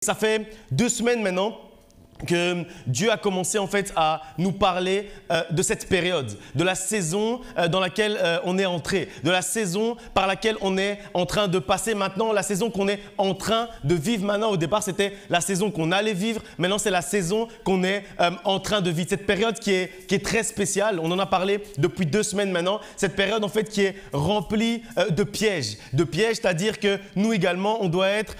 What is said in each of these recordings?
Ça fait 2 semaines maintenant que Dieu a commencé en fait à nous parler de cette période, de la saison dans laquelle on est entré, de la saison par laquelle on est en train de passer maintenant, la saison qu'on est en train de vivre maintenant. Au départ, c'était la saison qu'on allait vivre. Maintenant, c'est la saison qu'on est en train de vivre. Cette période qui est très spéciale, on en a parlé depuis 2 semaines maintenant. Cette période en fait qui est remplie de pièges, c'est-à-dire que nous également, on doit être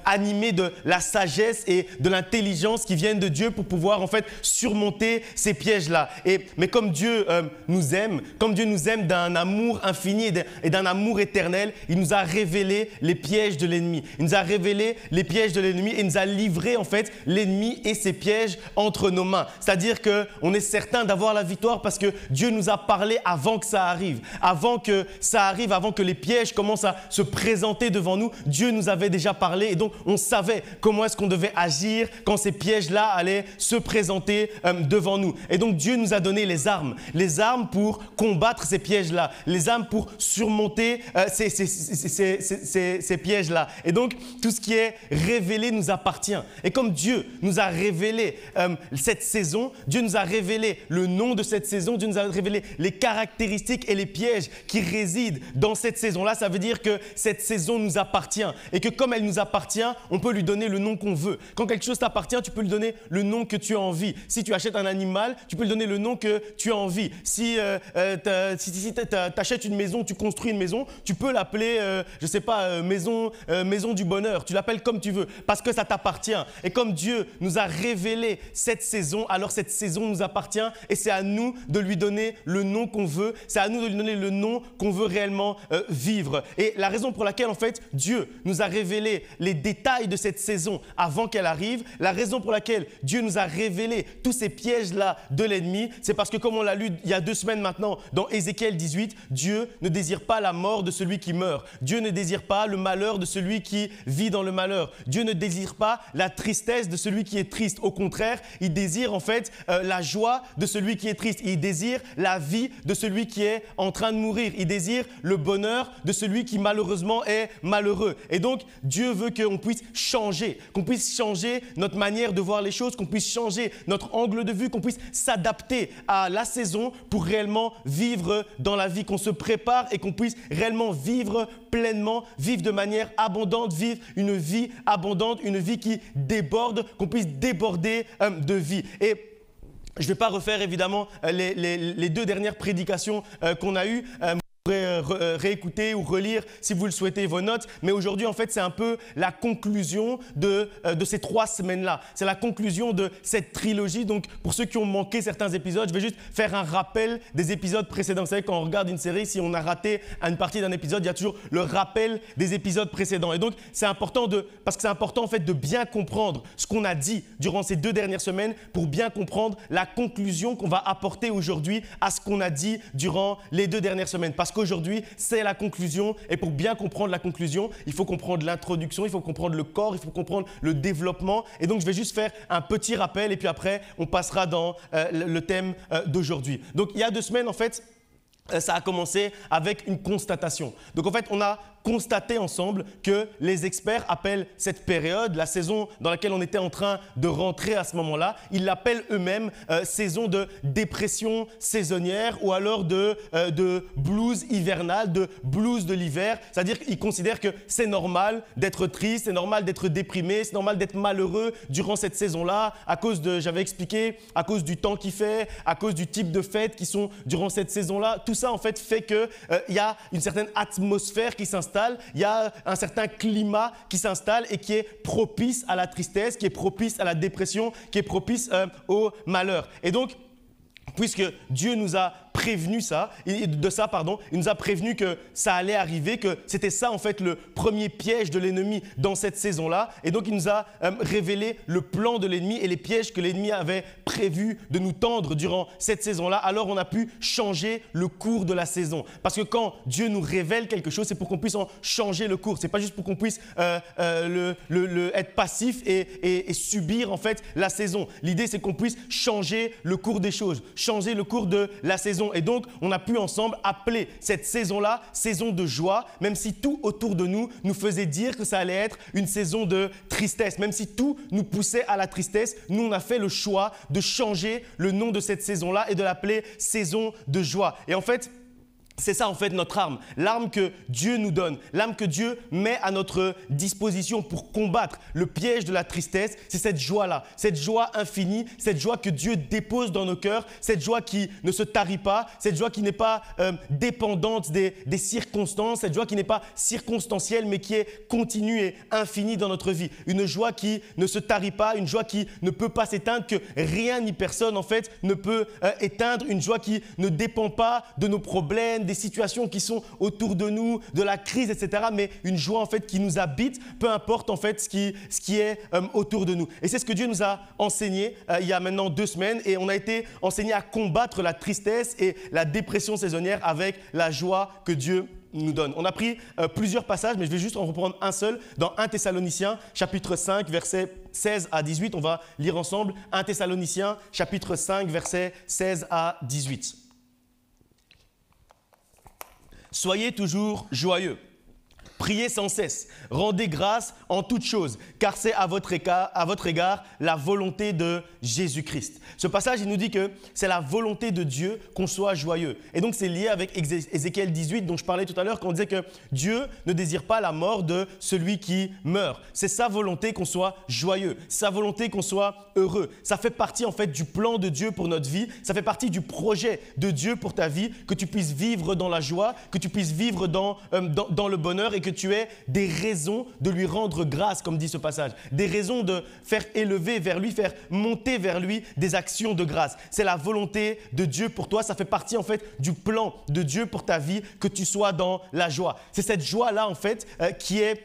animés de la sagesse et de l'intelligence qui viennent de Dieu pour pouvoir en fait surmonter ces pièges-là. Mais comme Dieu nous aime, d'un amour infini et d'un amour éternel, il nous a révélé les pièges de l'ennemi. Il nous a révélé les pièges de l'ennemi et nous a livré en fait l'ennemi et ses pièges entre nos mains. C'est-à-dire qu'on est certain d'avoir la victoire parce que Dieu nous a parlé avant que ça arrive. Avant que les pièges commencent à se présenter devant nous, Dieu nous avait déjà parlé et donc on savait comment est-ce qu'on devait agir quand ces pièges-là allaient se présenter devant nous. Et donc Dieu nous a donné les armes pour combattre ces pièges-là, les armes pour surmonter ces pièges-là. Et donc tout ce qui est révélé nous appartient. Et comme Dieu nous a révélé cette saison, Dieu nous a révélé le nom de cette saison, Dieu nous a révélé les caractéristiques et les pièges qui résident dans cette saison-là. Ça veut dire que cette saison nous appartient et que comme elle nous appartient, on peut lui donner le nom qu'on veut. Quand quelque chose t'appartient, tu peux lui donner le nom que tu as envie. Si tu achètes un animal, tu peux lui donner le nom que tu as envie. Si tu achètes une maison, tu construis une maison, tu peux l'appeler, maison du bonheur. Tu l'appelles comme tu veux parce que ça t'appartient. Et comme Dieu nous a révélé cette saison, alors cette saison nous appartient et c'est à nous de lui donner le nom qu'on veut. C'est à nous de lui donner le nom qu'on veut réellement vivre. Et la raison pour laquelle en fait Dieu nous a révélé les détails de cette saison avant qu'elle arrive, la raison pour laquelle Dieu nous a révélé tous ces pièges-là de l'ennemi, c'est parce que comme on l'a lu il y a 2 semaines maintenant dans Ézéchiel 18, Dieu ne désire pas la mort de celui qui meurt. Dieu ne désire pas le malheur de celui qui vit dans le malheur. Dieu ne désire pas la tristesse de celui qui est triste. Au contraire, il désire en fait la joie de celui qui est triste. Il désire la vie de celui qui est en train de mourir. Il désire le bonheur de celui qui malheureusement est malheureux. Et donc, Dieu veut qu'on puisse changer notre manière de voir les choses, qu'on puisse changer notre angle de vue, qu'on puisse s'adapter à la saison pour réellement vivre dans la vie, qu'on se prépare et qu'on puisse réellement vivre pleinement, vivre de manière abondante, vivre une vie abondante, une vie qui déborde, qu'on puisse déborder de vie. Et je ne vais pas refaire évidemment les 2 dernières prédications qu'on a eues. Vous pourrez réécouter ou relire si vous le souhaitez vos notes. Mais aujourd'hui, en fait, c'est un peu la conclusion de ces 3 semaines-là. C'est la conclusion de cette trilogie. Donc, pour ceux qui ont manqué certains épisodes, je vais juste faire un rappel des épisodes précédents. Vous savez, quand on regarde une série, si on a raté une partie d'un épisode, il y a toujours le rappel des épisodes précédents. Et donc, c'est important parce que c'est important en fait de bien comprendre ce qu'on a dit durant ces 2 dernières semaines pour bien comprendre la conclusion qu'on va apporter aujourd'hui à ce qu'on a dit durant les 2 dernières semaines. Parce qu'aujourd'hui, c'est la conclusion et pour bien comprendre la conclusion, il faut comprendre l'introduction, il faut comprendre le corps, il faut comprendre le développement. Et donc, je vais juste faire un petit rappel et puis après, on passera dans le thème d'aujourd'hui. Donc, il y a 2 semaines, en fait, ça a commencé avec une constatation. Donc, en fait, on a constaté ensemble que les experts appellent cette période, la saison dans laquelle on était en train de rentrer à ce moment-là, ils l'appellent eux-mêmes saison de dépression saisonnière ou alors de blues hivernal, de blues de l'hiver. C'est-à-dire qu'ils considèrent que c'est normal d'être triste, c'est normal d'être déprimé, c'est normal d'être malheureux durant cette saison-là à cause j'avais expliqué, à cause du temps qu'il fait, à cause du type de fêtes qui sont durant cette saison-là. Tout ça, en fait, fait qu'il y a une certaine atmosphère qui s'installe, il y a un certain climat qui s'installe et qui est propice à la tristesse, qui est propice à la dépression, qui est propice au malheur. Et donc, puisque Dieu nous a prévenu il nous a prévenu que ça allait arriver, que c'était ça en fait le premier piège de l'ennemi dans cette saison-là. Et donc il nous a révélé le plan de l'ennemi et les pièges que l'ennemi avait prévu de nous tendre durant cette saison-là. Alors on a pu changer le cours de la saison. Parce que quand Dieu nous révèle quelque chose, c'est pour qu'on puisse en changer le cours. C'est pas juste pour qu'on puisse être passif et subir en fait la saison. L'idée c'est qu'on puisse changer le cours des choses, changer le cours de la saison. saison. Et donc, on a pu ensemble appeler cette saison-là saison de joie, même si tout autour de nous nous faisait dire que ça allait être une saison de tristesse. Même si tout nous poussait à la tristesse, nous, on a fait le choix de changer le nom de cette saison-là et de l'appeler saison de joie. Et en fait, c'est ça en fait notre arme, l'arme que Dieu nous donne, l'arme que Dieu met à notre disposition pour combattre le piège de la tristesse, c'est cette joie-là, cette joie infinie, cette joie que Dieu dépose dans nos cœurs, cette joie qui ne se tarit pas, cette joie qui n'est pas dépendante des circonstances, cette joie qui n'est pas circonstancielle mais qui est continue et infinie dans notre vie. Une joie qui ne se tarit pas, une joie qui ne peut pas s'éteindre, que rien ni personne en fait ne peut éteindre, une joie qui ne dépend pas de nos problèmes, des situations qui sont autour de nous, de la crise, etc. Mais une joie en fait qui nous habite, peu importe en fait ce qui est autour de nous. Et c'est ce que Dieu nous a enseigné il y a maintenant 2 semaines et on a été enseigné à combattre la tristesse et la dépression saisonnière avec la joie que Dieu nous donne. On a pris plusieurs passages, mais je vais juste en reprendre un seul dans 1 Thessaloniciens, chapitre 5, versets 16 à 18. On va lire ensemble 1 Thessaloniciens, chapitre 5, versets 16 à 18. Soyez toujours joyeux, priez sans cesse, rendez grâce en toutes choses, car c'est à votre égard la volonté de Jésus-Christ. Ce passage, il nous dit que c'est la volonté de Dieu qu'on soit joyeux. Et donc, c'est lié avec Ézéchiel 18, dont je parlais tout à l'heure, quand on disait que Dieu ne désire pas la mort de celui qui meurt. C'est sa volonté qu'on soit joyeux, sa volonté qu'on soit heureux. Ça fait partie, en fait, du plan de Dieu pour notre vie. Ça fait partie du projet de Dieu pour ta vie, que tu puisses vivre dans la joie, que tu puisses vivre dans le bonheur et que tu aies des raisons de lui rendre grâce, comme dit ce passage. Des raisons de faire élever vers lui, faire monter vers lui des actions de grâce. C'est la volonté de Dieu pour toi. Ça fait partie en fait du plan de Dieu pour ta vie, que tu sois dans la joie. C'est cette joie-là en fait qui est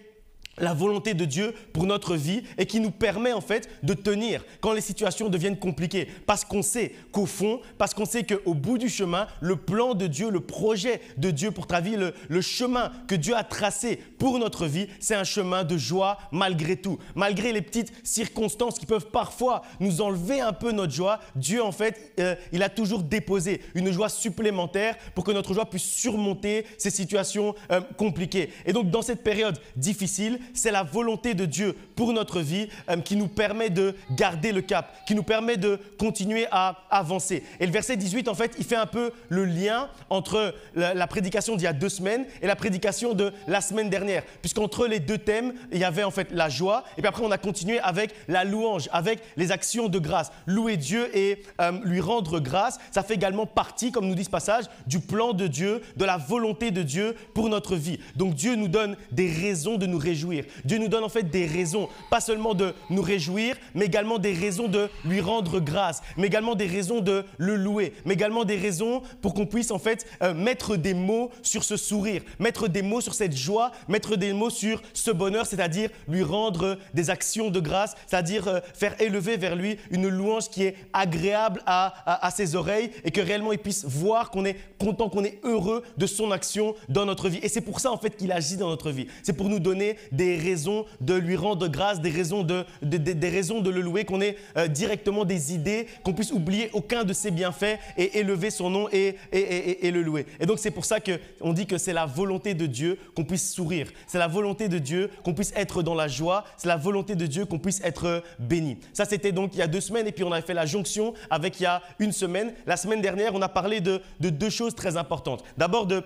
la volonté de Dieu pour notre vie et qui nous permet en fait de tenir quand les situations deviennent compliquées. Parce qu'on sait qu'au fond, parce qu'on sait qu'au bout du chemin, le plan de Dieu, le projet de Dieu pour ta vie, le chemin que Dieu a tracé pour notre vie, c'est un chemin de joie malgré tout. Malgré les petites circonstances qui peuvent parfois nous enlever un peu notre joie, Dieu en fait, il a toujours déposé une joie supplémentaire pour que notre joie puisse surmonter ces situations compliquées. Et donc dans cette période difficile, c'est la volonté de Dieu pour notre vie qui nous permet de garder le cap, qui nous permet de continuer à avancer. Et le verset 18, en fait, il fait un peu le lien entre la prédication d'il y a 2 semaines et la prédication de la semaine dernière. Puisqu'entre les 2 thèmes, il y avait en fait la joie et puis après on a continué avec la louange, avec les actions de grâce. Louer Dieu et lui rendre grâce, ça fait également partie, comme nous dit ce passage, du plan de Dieu, de la volonté de Dieu pour notre vie. Donc Dieu nous donne des raisons de nous réjouir. Dieu nous donne en fait des raisons, pas seulement de nous réjouir, mais également des raisons de lui rendre grâce, mais également des raisons de le louer, mais également des raisons pour qu'on puisse en fait mettre des mots sur ce sourire, mettre des mots sur cette joie, mettre des mots sur ce bonheur, c'est-à-dire lui rendre des actions de grâce, c'est-à-dire faire élever vers lui une louange qui est agréable à ses oreilles et que réellement il puisse voir qu'on est content, qu'on est heureux de son action dans notre vie. Et c'est pour ça en fait qu'il agit dans notre vie. C'est pour nous donner des raisons de lui rendre grâce, des raisons de le louer, qu'on ait directement des idées, qu'on puisse oublier aucun de ses bienfaits et élever son nom et le louer. Et donc c'est pour ça qu'on dit que c'est la volonté de Dieu qu'on puisse sourire. C'est la volonté de Dieu qu'on puisse être dans la joie. C'est la volonté de Dieu qu'on puisse être béni. Ça c'était donc il y a 2 semaines et puis on avait fait la jonction avec il y a 1 semaine. La semaine dernière, on a parlé de 2 choses très importantes. D'abord de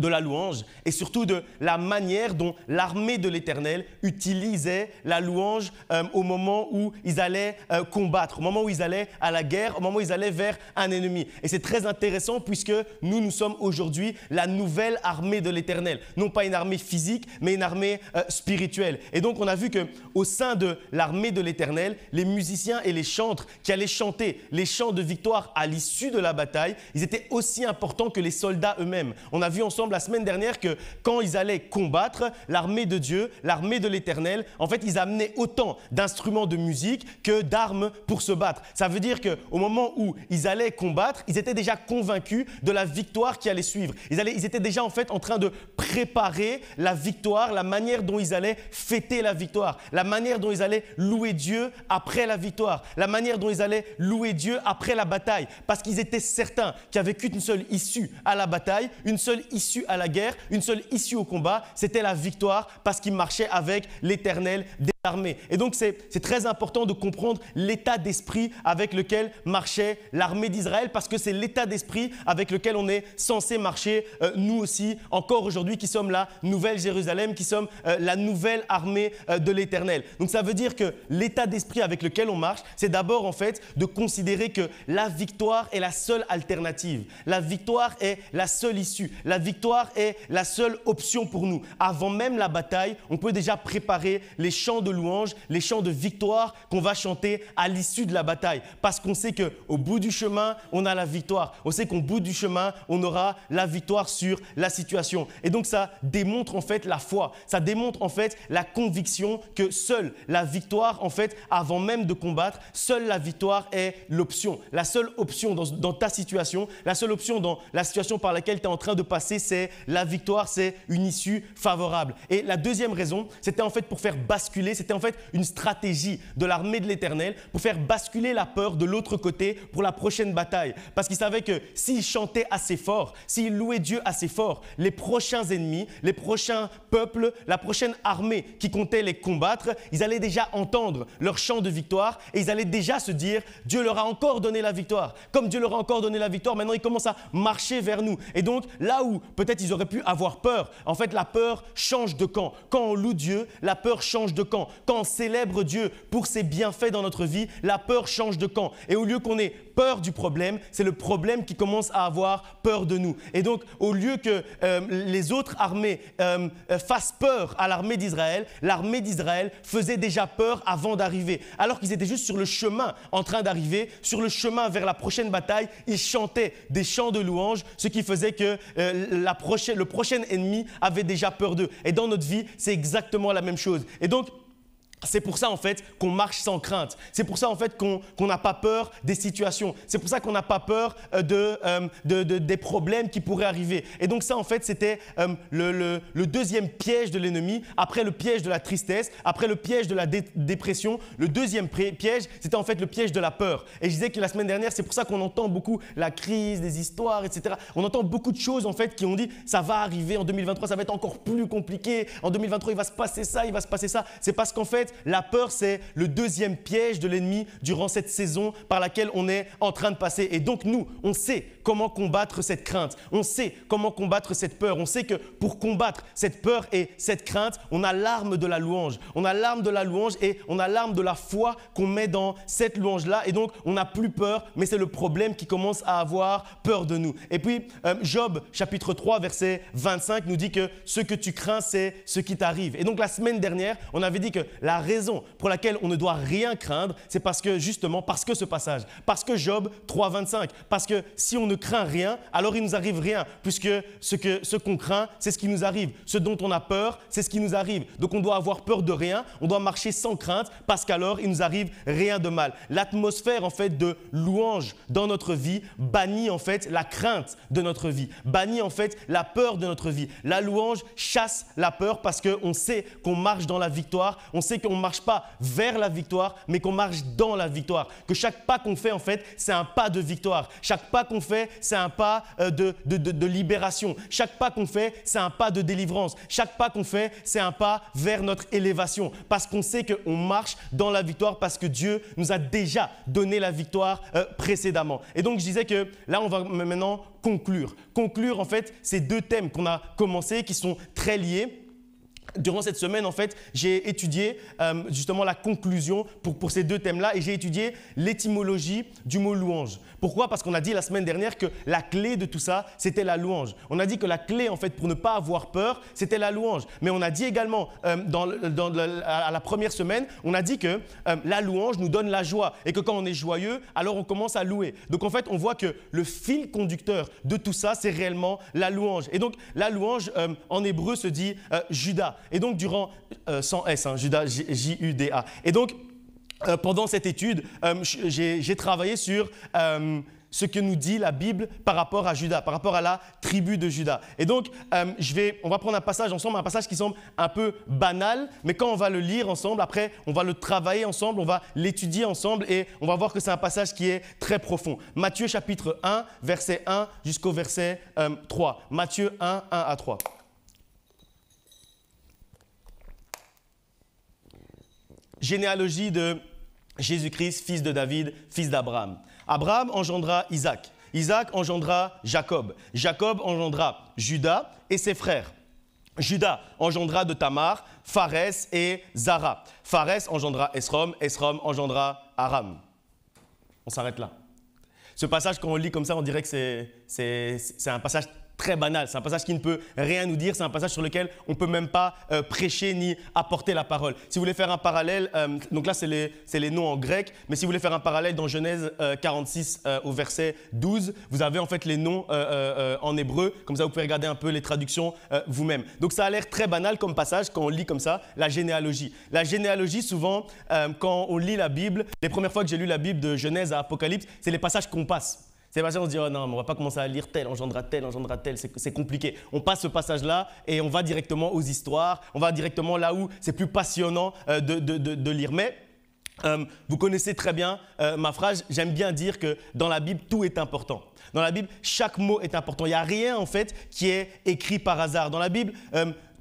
la louange et surtout de la manière dont l'armée de l'Éternel utilisait la louange au moment où ils allaient combattre, au moment où ils allaient à la guerre, au moment où ils allaient vers un ennemi. Et c'est très intéressant puisque nous sommes aujourd'hui la nouvelle armée de l'Éternel. Non pas une armée physique, mais une armée spirituelle. Et donc on a vu qu'au sein de l'armée de l'Éternel, les musiciens et les chantres qui allaient chanter les chants de victoire à l'issue de la bataille, ils étaient aussi importants que les soldats eux-mêmes. On a vu ensemble ensemble la semaine dernière que quand ils allaient combattre, l'armée de Dieu, l'armée de l'Éternel, en fait, ils amenaient autant d'instruments de musique que d'armes pour se battre. Ça veut dire qu'au moment où ils allaient combattre, ils étaient déjà convaincus de la victoire qui allait suivre. Ils étaient déjà en fait en train de préparer la victoire, la manière dont ils allaient fêter la victoire, la manière dont ils allaient louer Dieu après la victoire, la manière dont ils allaient louer Dieu après la bataille, parce qu'ils étaient certains qu'il n'y avait qu'une seule issue à la bataille, une seule issue à la guerre, une seule issue au combat, c'était la victoire, parce qu'ils marchaient avec l'Éternel des armées. Et donc c'est très important de comprendre l'état d'esprit avec lequel marchait l'armée d'Israël, parce que c'est l'état d'esprit avec lequel on est censé marcher, nous aussi, encore aujourd'hui, qui sommes la Nouvelle Jérusalem, qui sommes la nouvelle armée de l'Éternel. Donc ça veut dire que l'état d'esprit avec lequel on marche, c'est d'abord en fait de considérer que la victoire est la seule alternative. La victoire est la seule issue. La victoire est la seule option pour nous. Avant même la bataille, on peut déjà préparer les chants de louange, les chants de victoire qu'on va chanter à l'issue de la bataille. Parce qu'on sait qu'au bout du chemin, on a la victoire. On sait qu'au bout du chemin, on aura la victoire sur la situation. Et donc ça démontre en fait la foi. Ça démontre en fait la conviction que seule la victoire, en fait, avant même de combattre, seule la victoire est l'option. La seule option dans ta situation, la seule option dans la situation par laquelle tu es en train de passer, c'est la victoire, c'est une issue favorable. Et la deuxième raison, c'était en fait pour faire basculer, c'était en fait une stratégie de l'armée de l'Éternel pour faire basculer la peur de l'autre côté pour la prochaine bataille. Parce qu'ils savaient que s'ils chantaient assez fort, s'ils louaient Dieu assez fort, les prochains ennemis, les prochains peuples, la prochaine armée qui comptait les combattre, ils allaient déjà entendre leur chant de victoire et ils allaient déjà se dire « Dieu leur a encore donné la victoire ». Comme Dieu leur a encore donné la victoire, maintenant ils commencent à marcher vers nous. Et donc là où peut-être ils auraient pu avoir peur, en fait la peur change de camp. Quand on loue Dieu, la peur change de camp. Quand on célèbre Dieu pour ses bienfaits dans notre vie, la peur change de camp. Et au lieu qu'on ait peur du problème, c'est le problème qui commence à avoir peur de nous. Et donc, au lieu que les autres armées fassent peur à l'armée d'Israël faisait déjà peur avant d'arriver. Alors qu'ils étaient juste sur le chemin en train d'arriver, sur le chemin vers la prochaine bataille, ils chantaient des chants de louange, ce qui faisait que le prochain ennemi avait déjà peur d'eux. Et dans notre vie, c'est exactement la même chose. Et donc, c'est pour ça en fait qu'on marche sans crainte. C'est pour ça en fait qu'on n'a pas peur des situations. C'est pour ça qu'on n'a pas peur des problèmes qui pourraient arriver. Et donc ça en fait c'était le deuxième piège de l'ennemi. Après le piège de la tristesse, après le piège de la dépression, le deuxième piège c'était en fait le piège de la peur. Et je disais que la semaine dernière c'est pour ça qu'on entend beaucoup la crise, des histoires, etc. On entend beaucoup de choses en fait qui ont dit ça va arriver en 2023, ça va être encore plus compliqué. En 2023 il va se passer ça, il va se passer ça. C'est parce qu'en fait la peur, c'est le deuxième piège de l'ennemi durant cette saison par laquelle on est en train de passer. Et donc nous, on sait comment combattre cette crainte. On sait comment combattre cette peur. On sait que pour combattre cette peur et cette crainte, on a l'arme de la louange. On a l'arme de la louange et on a l'arme de la foi qu'on met dans cette louange-là. Et donc, on n'a plus peur, mais c'est le problème qui commence à avoir peur de nous. Et puis, Job, chapitre 3, verset 25, nous dit que ce que tu crains, c'est ce qui t'arrive. Et donc, la semaine dernière, on avait dit que la raison pour laquelle on ne doit rien craindre, c'est parce que justement, parce que ce passage, parce que Job 3, 25, parce que si on ne craint rien, alors il ne nous arrive rien, puisque ce qu'on craint, c'est ce qui nous arrive. Ce dont on a peur, c'est ce qui nous arrive. Donc on doit avoir peur de rien, on doit marcher sans crainte, parce qu'alors il nous arrive rien de mal. L'atmosphère en fait de louange dans notre vie bannit en fait la crainte de notre vie, bannit en fait la peur de notre vie. La louange chasse la peur parce qu'on sait qu'on marche dans la victoire, on sait qu'on ne marche pas vers la victoire, mais qu'on marche dans la victoire. Que chaque pas qu'on fait, en fait, c'est un pas de victoire. Chaque pas qu'on fait, c'est un pas de libération. Chaque pas qu'on fait, c'est un pas de délivrance. Chaque pas qu'on fait, c'est un pas vers notre élévation. Parce qu'on sait qu'on marche dans la victoire, parce que Dieu nous a déjà donné la victoire précédemment. Et donc, je disais que là, on va maintenant conclure. Conclure, en fait, ces deux thèmes qu'on a commencés, qui sont très liés. durant cette semaine, en fait, j'ai étudié justement la conclusion pour ces deux thèmes-là et j'ai étudié l'étymologie du mot louange. Pourquoi? Parce qu'on a dit la semaine dernière que la clé de tout ça, c'était la louange. On a dit que la clé, en fait, pour ne pas avoir peur, c'était la louange. Mais on a dit également, à la première semaine, on a dit que la louange nous donne la joie et que quand on est joyeux, alors on commence à louer. Donc, en fait, on voit que le fil conducteur de tout ça, c'est réellement la louange. Et donc, la louange, en hébreu, se dit Juda. Et donc, durant, sans S, Juda, J-U-D-A. Et donc, pendant cette étude, j'ai travaillé sur ce que nous dit la Bible par rapport à Juda, par rapport à la tribu de Juda. Et donc, on va prendre un passage ensemble, un passage qui semble un peu banal, mais quand on va le lire ensemble, après, on va le travailler ensemble, on va l'étudier ensemble et on va voir que c'est un passage qui est très profond. Matthieu chapitre 1, verset 1 jusqu'au verset 3. Matthieu 1, 1 à 3. Généalogie de Jésus-Christ, fils de David, fils d'Abraham. Abraham engendra Isaac. Isaac engendra Jacob. Jacob engendra Juda et ses frères. Juda engendra de Tamar, Pharès et Zara. Pharès engendra Esrom. Esrom engendra Aram. On s'arrête là. Ce passage, quand on le lit comme ça, on dirait que c'est un passage très banal, c'est un passage qui ne peut rien nous dire, c'est un passage sur lequel on ne peut même pas prêcher ni apporter la parole. Si vous voulez faire un parallèle, donc là c'est les noms en grec, mais si vous voulez faire un parallèle dans Genèse 46 au verset 12, vous avez en fait les noms en hébreu, comme ça vous pouvez regarder un peu les traductions vous-même. Donc ça a l'air très banal comme passage quand on lit comme ça, la généalogie. La généalogie, souvent, quand on lit la Bible, les premières fois que j'ai lu la Bible de Genèse à Apocalypse, c'est les passages qu'on passe. C'est pas ça, on se dit, oh non, on ne va pas commencer à lire tel, engendra tel, c'est compliqué. On passe ce passage-là et on va directement aux histoires, on va directement là où c'est plus passionnant de lire. Mais vous connaissez très bien ma phrase, j'aime bien dire que dans la Bible, tout est important. Dans la Bible, chaque mot est important. Il n'y a rien en fait qui est écrit par hasard. Dans la Bible,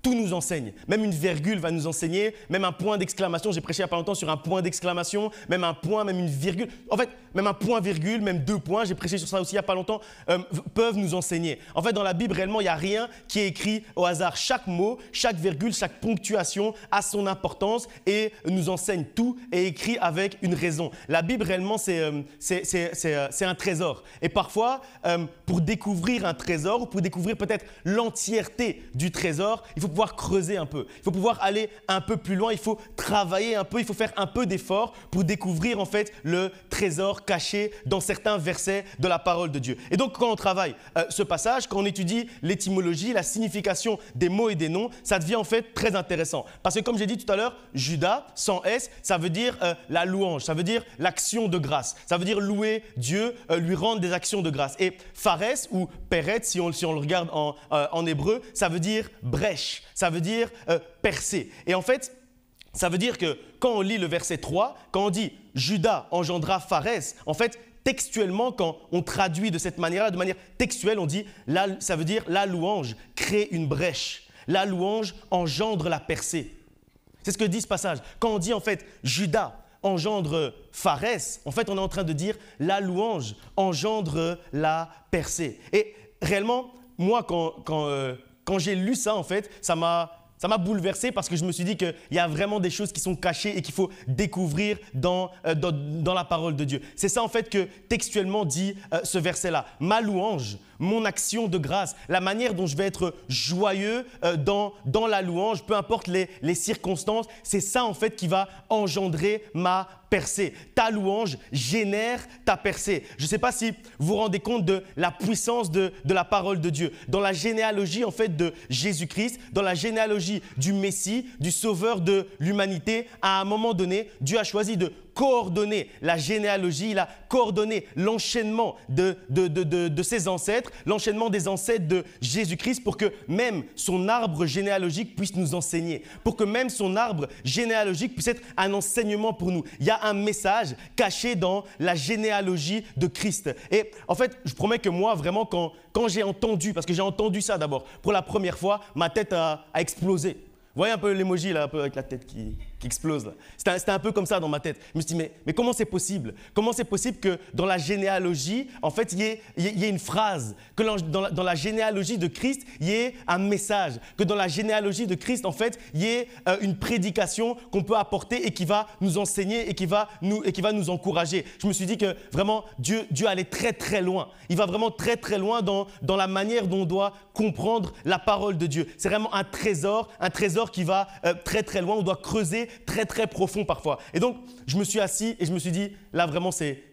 tout nous enseigne. Même une virgule va nous enseigner, même un point d'exclamation. J'ai prêché il n'y a pas longtemps sur un point d'exclamation, même un point, même une virgule. En fait, même un point virgule, même deux points, j'ai prêché sur ça aussi il n'y a pas longtemps, peuvent nous enseigner. En fait, dans la Bible, réellement, il n'y a rien qui est écrit au hasard. Chaque mot, chaque virgule, chaque ponctuation a son importance et nous enseigne. Tout est écrit avec une raison. La Bible, réellement, c'est un trésor. Et parfois, pour découvrir un trésor ou pour découvrir peut-être l'entièreté du trésor, il faut pouvoir creuser un peu, il faut pouvoir aller un peu plus loin, il faut travailler un peu, il faut faire un peu d'effort pour découvrir en fait le trésor caché dans certains versets de la parole de Dieu. Et donc quand on travaille ce passage, quand on étudie l'étymologie, la signification des mots et des noms, ça devient en fait très intéressant. Parce que comme j'ai dit tout à l'heure, Juda, sans S, ça veut dire la louange, ça veut dire l'action de grâce, ça veut dire louer Dieu, lui rendre des actions de grâce. Et Pharès ou Péret, si on le regarde en hébreu, ça veut dire brèche. Ça veut dire percer. Et en fait, ça veut dire que quand on lit le verset 3, quand on dit « Juda engendra Pharès », en fait, textuellement, quand on traduit de cette manière-là, de manière textuelle, on dit « ça veut dire la louange crée une brèche, la louange engendre la percée ». C'est ce que dit ce passage. Quand on dit en fait « Juda engendre Pharès », en fait, on est en train de dire « la louange engendre la percée ». Et réellement, moi, quand j'ai lu ça, en fait, ça m'a bouleversé parce que je me suis dit qu'il y a vraiment des choses qui sont cachées et qu'il faut découvrir dans la parole de Dieu. C'est ça, en fait, que textuellement dit ce verset-là. Ma louange, mon action de grâce, la manière dont je vais être joyeux dans la louange, peu importe les circonstances, c'est ça, en fait, qui va engendrer ma percée. Ta louange génère ta percée. Je ne sais pas si vous vous rendez compte de la puissance de la parole de Dieu. Dans la généalogie en fait de Jésus-Christ, dans la généalogie du Messie, du Sauveur de l'humanité, à un moment donné, Dieu a choisi de coordonner la généalogie, il a coordonné l'enchaînement de ses ancêtres, l'enchaînement des ancêtres de Jésus-Christ pour que même son arbre généalogique puisse nous enseigner, pour que même son arbre généalogique puisse être un enseignement pour nous. Il y a un message caché dans la généalogie de Christ. Et en fait, je promets que moi, vraiment, quand j'ai entendu, parce que j'ai entendu ça d'abord, pour la première fois, ma tête a explosé. Vous voyez un peu l'emoji là, un peu avec la tête qui qui explose là. C'était un peu comme ça dans ma tête. Je me suis dit, mais comment c'est possible? Comment c'est possible que dans la généalogie, en fait, il y ait une phrase, que dans la généalogie de Christ, il y ait un message, que dans la généalogie de Christ, en fait, il y ait une prédication qu'on peut apporter et qui va nous enseigner et qui va nous encourager. Je me suis dit que vraiment, Dieu allait très très loin. Il va vraiment très très loin dans la manière dont on doit comprendre la parole de Dieu. C'est vraiment un trésor qui va très très loin. On doit creuser très très profond parfois. Et donc, je me suis assis et je me suis dit, là vraiment, c'est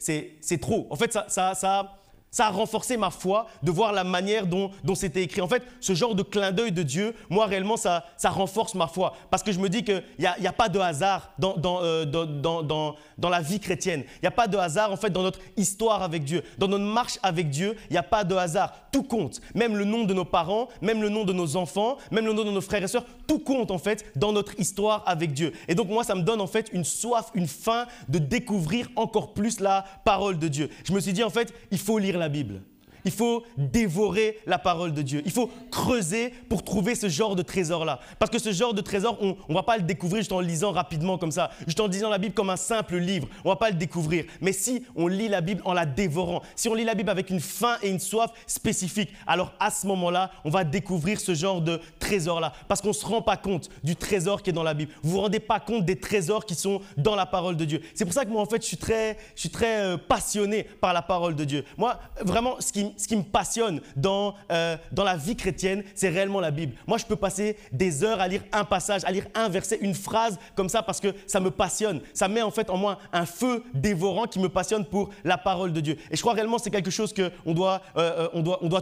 trop. En fait, ça a renforcé ma foi de voir la manière dont c'était écrit. En fait, ce genre de clin d'œil de Dieu, moi réellement, ça renforce ma foi. Parce que je me dis qu'il n'y a pas de hasard dans la vie chrétienne. Il n'y a pas de hasard en fait dans notre histoire avec Dieu. Dans notre marche avec Dieu, il n'y a pas de hasard. Tout compte. Même le nom de nos parents, même le nom de nos enfants, même le nom de nos frères et sœurs, tout compte en fait dans notre histoire avec Dieu. Et donc moi, ça me donne en fait une soif, une faim de découvrir encore plus la parole de Dieu. Je me suis dit en fait, il faut lire la Bible. Il faut dévorer la parole de Dieu. Il faut creuser pour trouver ce genre de trésor-là. Parce que ce genre de trésor, on ne va pas le découvrir juste en le lisant rapidement comme ça, juste en lisant la Bible comme un simple livre. On ne va pas le découvrir. Mais si on lit la Bible en la dévorant, si on lit la Bible avec une faim et une soif spécifiques, alors à ce moment-là, on va découvrir ce genre de trésor-là. Parce qu'on ne se rend pas compte du trésor qui est dans la Bible. Vous ne vous rendez pas compte des trésors qui sont dans la parole de Dieu. C'est pour ça que moi, en fait, je suis très passionné par la parole de Dieu. Moi, vraiment, ce qui me passionne dans la vie chrétienne, c'est réellement la Bible. Moi, je peux passer des heures à lire un passage, à lire un verset, une phrase comme ça parce que ça me passionne. Ça met en fait en moi un feu dévorant qui me passionne pour la parole de Dieu. Et je crois réellement que c'est quelque chose qu'on doit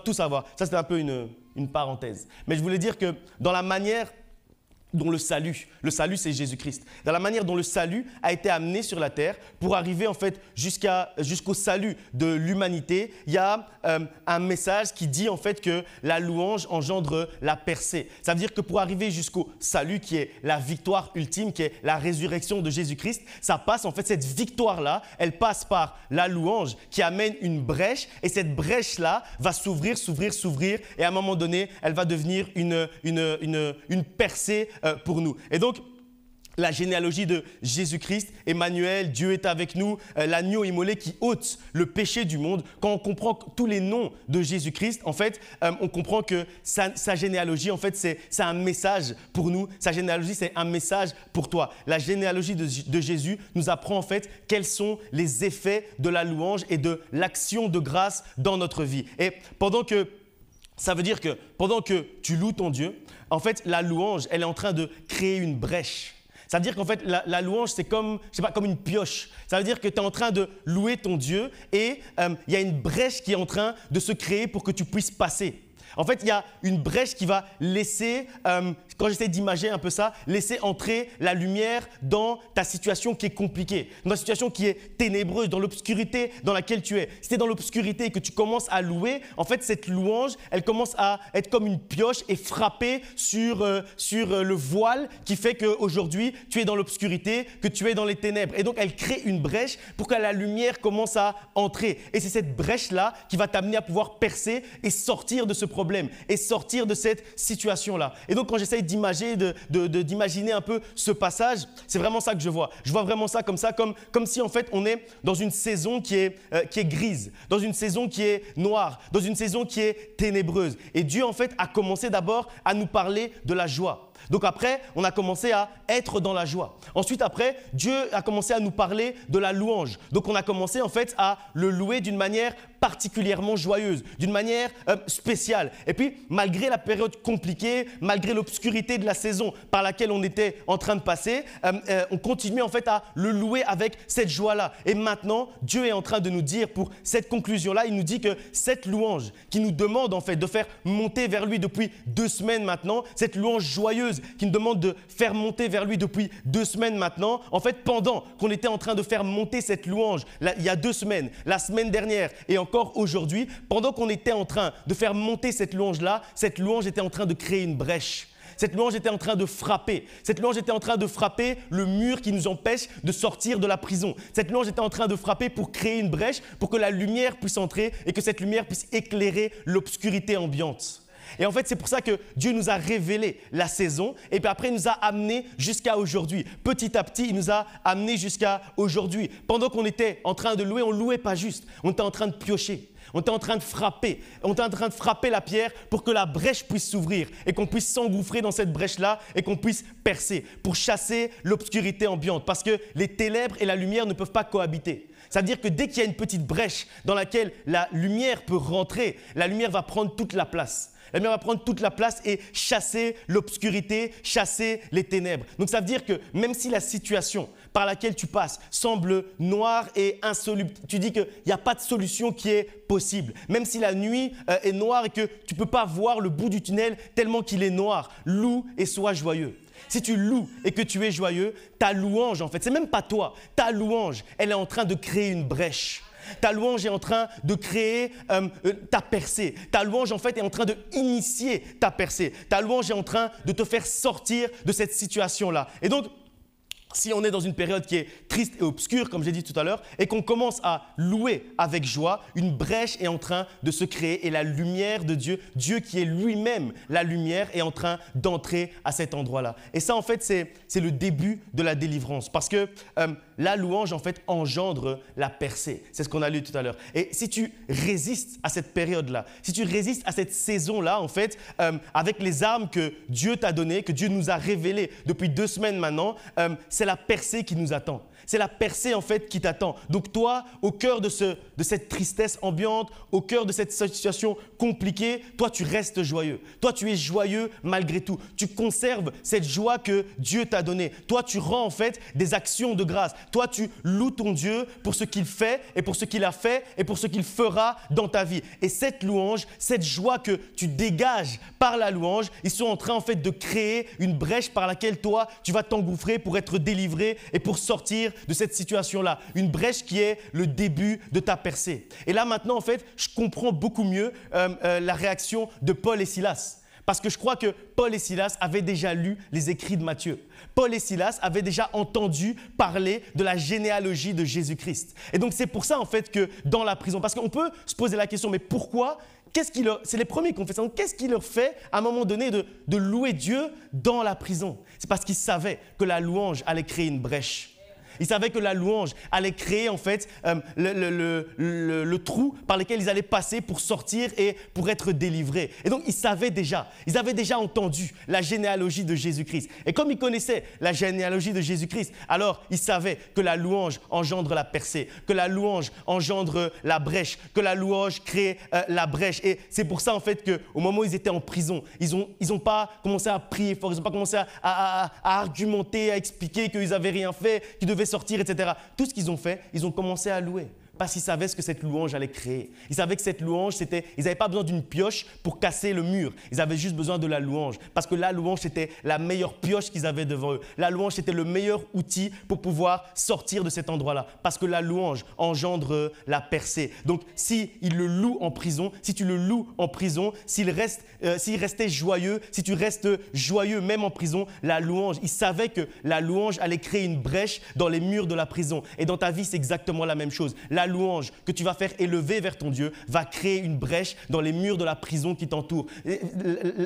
tous avoir. Ça, c'était un peu une parenthèse. Mais je voulais dire que dans la manière dont le salut c'est Jésus-Christ, dans la manière dont le salut a été amené sur la terre pour arriver en fait jusqu'au salut de l'humanité, il y a un message qui dit en fait que la louange engendre la percée. Ça veut dire que pour arriver jusqu'au salut qui est la victoire ultime, qui est la résurrection de Jésus-Christ, ça passe en fait, cette victoire-là, elle passe par la louange qui amène une brèche et cette brèche-là va s'ouvrir et à un moment donné, elle va devenir une percée pour nous. Et donc, la généalogie de Jésus-Christ, Emmanuel, Dieu est avec nous, l'agneau immolé qui ôte le péché du monde. Quand on comprend tous les noms de Jésus-Christ, en fait, on comprend que sa généalogie, en fait, c'est un message pour nous. Sa généalogie, c'est un message pour toi. La généalogie de Jésus nous apprend en fait quels sont les effets de la louange et de l'action de grâce dans notre vie. Et ça veut dire que pendant que tu loues ton Dieu, en fait, la louange, elle est en train de créer une brèche. Ça veut dire qu'en fait, la louange, c'est comme une pioche. Ça veut dire que tu es en train de louer ton Dieu et il y a une brèche qui est en train de se créer pour que tu puisses passer. En fait, il y a une brèche qui va laisser, quand j'essaie d'imager un peu ça, laisser entrer la lumière dans ta situation qui est compliquée, dans ta situation qui est ténébreuse, dans l'obscurité dans laquelle tu es. Si tu es dans l'obscurité et que tu commences à louer, en fait, cette louange, elle commence à être comme une pioche et frapper sur le voile qui fait qu'aujourd'hui, tu es dans l'obscurité, que tu es dans les ténèbres. Et donc, elle crée une brèche pour que la lumière commence à entrer. Et c'est cette brèche-là qui va t'amener à pouvoir percer et sortir de ce problème et sortir de cette situation-là. Et donc, quand j'essaye d'imaginer un peu ce passage, c'est vraiment ça que je vois. Je vois vraiment ça comme si en fait, on est dans une saison qui est grise, dans une saison qui est noire, dans une saison qui est ténébreuse. Et Dieu, en fait, a commencé d'abord à nous parler de la joie. Donc après, on a commencé à être dans la joie. Ensuite, après, Dieu a commencé à nous parler de la louange. Donc on a commencé en fait à le louer d'une manière particulièrement joyeuse, d'une manière spéciale. Et puis, malgré la période compliquée, malgré l'obscurité de la saison par laquelle on était en train de passer, on continuait en fait à le louer avec cette joie-là. Et maintenant, Dieu est en train de nous dire pour cette conclusion-là, il nous dit que cette louange qui nous demande en fait de faire monter vers lui depuis 2 semaines maintenant, cette louange joyeuse qui nous demande de faire monter vers lui depuis 2 semaines maintenant, en fait, pendant qu'on était en train de faire monter cette louange, il y a 2 semaines, la semaine dernière et encore aujourd'hui, pendant qu'on était en train de faire monter cette louange-là, cette louange était en train de créer une brèche. Cette louange était en train de frapper. Cette louange était en train de frapper le mur qui nous empêche de sortir de la prison. Cette louange était en train de frapper pour créer une brèche, pour que la lumière puisse entrer et que cette lumière puisse éclairer l'obscurité ambiante. Et en fait, c'est pour ça que Dieu nous a révélé la saison et puis après, il nous a amenés jusqu'à aujourd'hui. Petit à petit, il nous a amenés jusqu'à aujourd'hui. Pendant qu'on était en train de louer, on ne louait pas juste. On était en train de piocher. On était en train de frapper. On était en train de frapper la pierre pour que la brèche puisse s'ouvrir et qu'on puisse s'engouffrer dans cette brèche-là et qu'on puisse percer pour chasser l'obscurité ambiante. Parce que les ténèbres et la lumière ne peuvent pas cohabiter. Ça veut dire que dès qu'il y a une petite brèche dans laquelle la lumière peut rentrer, la lumière va prendre toute la place. La lumière va prendre toute la place et chasser l'obscurité, chasser les ténèbres. Donc ça veut dire que même si la situation par laquelle tu passes semble noire et insoluble, tu dis qu'il n'y a pas de solution qui est possible. Même si la nuit est noire et que tu ne peux pas voir le bout du tunnel tellement qu'il est noir, loue et sois joyeux. Si tu loues et que tu es joyeux, ta louange en fait, c'est même pas toi, ta louange, elle est en train de créer une brèche. Ta louange est en train de créer ta percée. Ta louange, en fait, est en train d'initier ta percée. Ta louange est en train de te faire sortir de cette situation-là. Et donc, si on est dans une période qui est triste et obscure, comme j'ai dit tout à l'heure, et qu'on commence à louer avec joie, une brèche est en train de se créer et la lumière de Dieu, Dieu qui est lui-même la lumière, est en train d'entrer à cet endroit-là. Et ça, en fait, c'est le début de la délivrance parce que la louange, en fait, engendre la percée. C'est ce qu'on a lu tout à l'heure. Et si tu résistes à cette période-là, si tu résistes à cette saison-là, en fait, avec les armes que Dieu t'a données, que Dieu nous a révélées depuis 2 semaines maintenant, c'est la percée qui nous attend. C'est la percée en fait qui t'attend. Donc toi, au cœur de cette tristesse ambiante, au cœur de cette situation compliquée, toi tu restes joyeux. Toi tu es joyeux malgré tout. Tu conserves cette joie que Dieu t'a donnée. Toi tu rends en fait des actions de grâce. Toi tu loues ton Dieu pour ce qu'il fait et pour ce qu'il a fait et pour ce qu'il fera dans ta vie. Et cette louange, cette joie que tu dégages par la louange, ils sont en train en fait de créer une brèche par laquelle toi tu vas t'engouffrer pour être délivré et pour sortir de cette situation-là. Une brèche qui est le début de ta percée. Et là maintenant, en fait, je comprends beaucoup mieux la réaction de Paul et Silas. Parce que je crois que Paul et Silas avaient déjà lu les écrits de Matthieu. Paul et Silas avaient déjà entendu parler de la généalogie de Jésus-Christ. Et donc c'est pour ça en fait que dans la prison, parce qu'on peut se poser la question, mais pourquoi c'est les premiers qui ont fait ça. Donc, qu'est-ce qui leur fait, à un moment donné, de louer Dieu dans la prison? C'est parce qu'ils savaient que la louange allait créer une brèche. Ils savaient que la louange allait créer en fait le trou par lequel ils allaient passer pour sortir et pour être délivrés. Et donc ils avaient déjà entendu la généalogie de Jésus-Christ. Et comme ils connaissaient la généalogie de Jésus-Christ, alors ils savaient que la louange engendre la percée, que la louange engendre la brèche, que la louange crée la brèche. Et c'est pour ça en fait qu'au moment où ils étaient en prison, ils ont pas commencé à prier fort, ils n'ont pas commencé à argumenter, à expliquer qu'ils n'avaient rien fait, qu'ils devaient sortir, etc. Tout ce qu'ils ont fait, ils ont commencé à louer. Parce qu'ils savaient ce que cette louange allait créer. Ils savaient que cette louange, ils n'avaient pas besoin d'une pioche pour casser le mur. Ils avaient juste besoin de la louange. Parce que la louange, c'était la meilleure pioche qu'ils avaient devant eux. La louange, c'était le meilleur outil pour pouvoir sortir de cet endroit-là. Parce que la louange engendre la percée. Donc, s'ils le louent en prison, si tu le loues en prison, s'il restait joyeux, si tu restes joyeux même en prison, la louange, ils savaient que la louange allait créer une brèche dans les murs de la prison. Et dans ta vie, c'est exactement la même chose. La louange que tu vas faire élever vers ton Dieu va créer une brèche dans les murs de la prison qui t'entoure.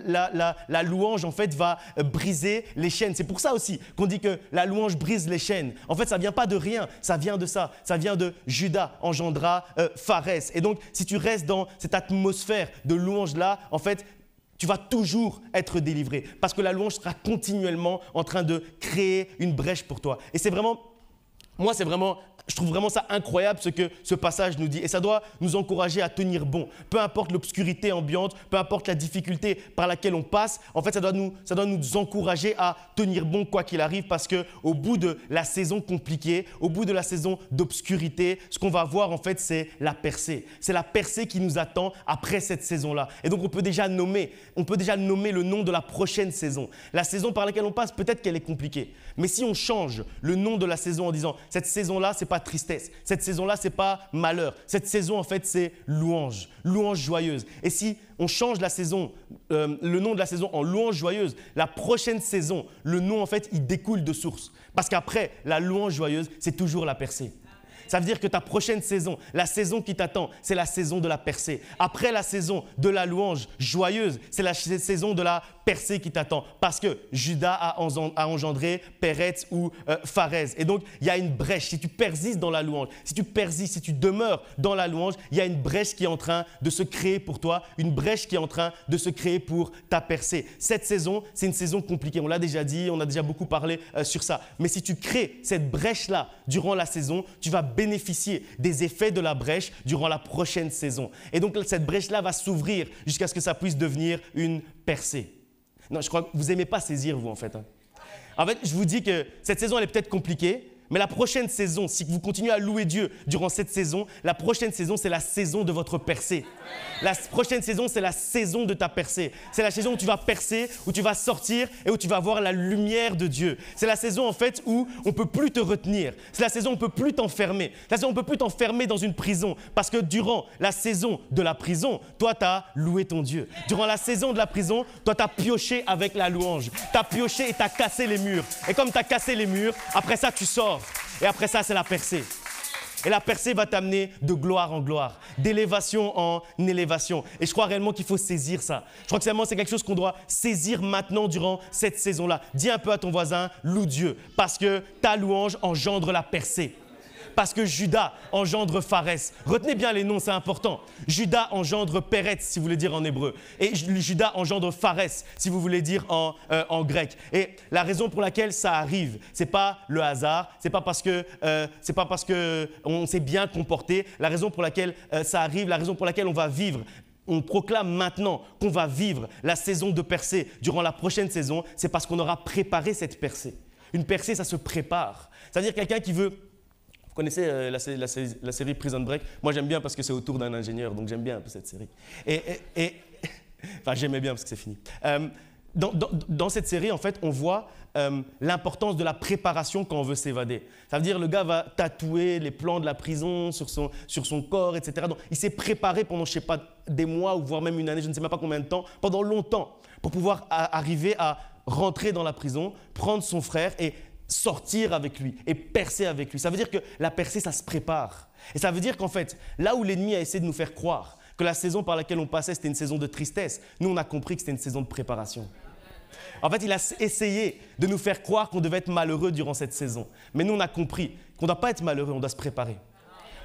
La louange, en fait, va briser les chaînes. C'est pour ça aussi qu'on dit que la louange brise les chaînes. En fait, ça ne vient pas de rien, ça vient de ça. Ça vient de Judas engendra Pharès. Et donc, si tu restes dans cette atmosphère de louange-là, en fait, tu vas toujours être délivré parce que la louange sera continuellement en train de créer une brèche pour toi. Et je trouve vraiment ça incroyable ce que ce passage nous dit et ça doit nous encourager à tenir bon. Peu importe l'obscurité ambiante, peu importe la difficulté par laquelle on passe, en fait ça doit nous encourager à tenir bon quoi qu'il arrive parce qu'au bout de la saison compliquée, au bout de la saison d'obscurité, ce qu'on va voir en fait c'est la percée. C'est la percée qui nous attend après cette saison-là. Et donc on peut déjà nommer le nom de la prochaine saison. La saison par laquelle on passe, peut-être qu'elle est compliquée. Mais si on change le nom de la saison en disant cette saison-là, c'est pas tristesse. Cette saison-là, c'est pas malheur. Cette saison, en fait, c'est louange, louange joyeuse. Et si on change la saison, le nom de la saison en louange joyeuse, la prochaine saison, le nom, en fait, il découle de source. Parce qu'après, la louange joyeuse, c'est toujours la percée. Ça veut dire que ta prochaine saison, la saison qui t'attend, c'est la saison de la percée. Après la saison de la louange joyeuse, c'est la saison de la percée qui t'attend. Parce que Juda a engendré Péretz ou Pharez. Et donc, il y a une brèche. Si tu persistes dans la louange, si tu persistes, si tu demeures dans la louange, il y a une brèche qui est en train de se créer pour toi, une brèche qui est en train de se créer pour ta percée. Cette saison, c'est une saison compliquée. On l'a déjà dit, on a déjà beaucoup parlé sur ça. Mais si tu crées cette brèche-là durant la saison, tu vas bénéficier des effets de la brèche durant la prochaine saison. Et donc, cette brèche-là va s'ouvrir jusqu'à ce que ça puisse devenir une percée. Non, je crois que vous n'aimez pas saisir, vous, en fait. En fait, je vous dis que cette saison, elle est peut-être compliquée, mais la prochaine saison, si vous continuez à louer Dieu durant cette saison, la prochaine saison, c'est la saison de votre percée. La prochaine saison, c'est la saison de ta percée. C'est la saison où tu vas percer, où tu vas sortir et où tu vas voir la lumière de Dieu. C'est la saison, en fait, où on ne peut plus te retenir. C'est la saison où on ne peut plus t'enfermer. C'est la saison où on ne peut plus t'enfermer dans une prison. Parce que durant la saison de la prison, toi, tu as loué ton Dieu. Durant la saison de la prison, toi, tu as pioché avec la louange. Tu as pioché et tu as cassé les murs. Et comme tu as cassé les murs, après ça, tu sors. Et après ça, c'est la percée. Et la percée va t'amener de gloire en gloire, d'élévation en élévation. Et je crois réellement qu'il faut saisir ça. Je crois que c'est quelque chose qu'on doit saisir maintenant durant cette saison-là. Dis un peu à ton voisin, loue Dieu, parce que ta louange engendre la percée. Parce que Juda engendre Pharez. Retenez bien les noms, c'est important. Juda engendre Péretz, si vous voulez dire en hébreu. Et Juda engendre Pharez, si vous voulez dire en grec. Et la raison pour laquelle ça arrive, ce n'est pas le hasard, ce n'est pas parce qu'on s'est bien comporté. La raison pour laquelle ça arrive, la raison pour laquelle on va vivre, on proclame maintenant qu'on va vivre la saison de percée durant la prochaine saison, c'est parce qu'on aura préparé cette percée. Une percée, ça se prépare. C'est-à-dire quelqu'un qui veut... Vous connaissez la série Prison Break? Moi, j'aime bien parce que c'est autour d'un ingénieur, donc j'aime bien un peu cette série. Enfin, j'aimais bien parce que c'est fini. Dans cette série, en fait, on voit l'importance de la préparation quand on veut s'évader. Ça veut dire le gars va tatouer les plans de la prison sur son corps, etc. Donc, il s'est préparé pendant, je ne sais pas, des mois ou voire même une année, je ne sais même pas combien de temps, pendant longtemps, pour pouvoir arriver à rentrer dans la prison, prendre son frère et sortir avec lui et percer avec lui. Ça veut dire que la percée, ça se prépare. Et ça veut dire qu'en fait, là où l'ennemi a essayé de nous faire croire que la saison par laquelle on passait, c'était une saison de tristesse, nous, on a compris que c'était une saison de préparation. En fait, il a essayé de nous faire croire qu'on devait être malheureux durant cette saison. Mais nous, on a compris qu'on ne doit pas être malheureux, on doit se préparer.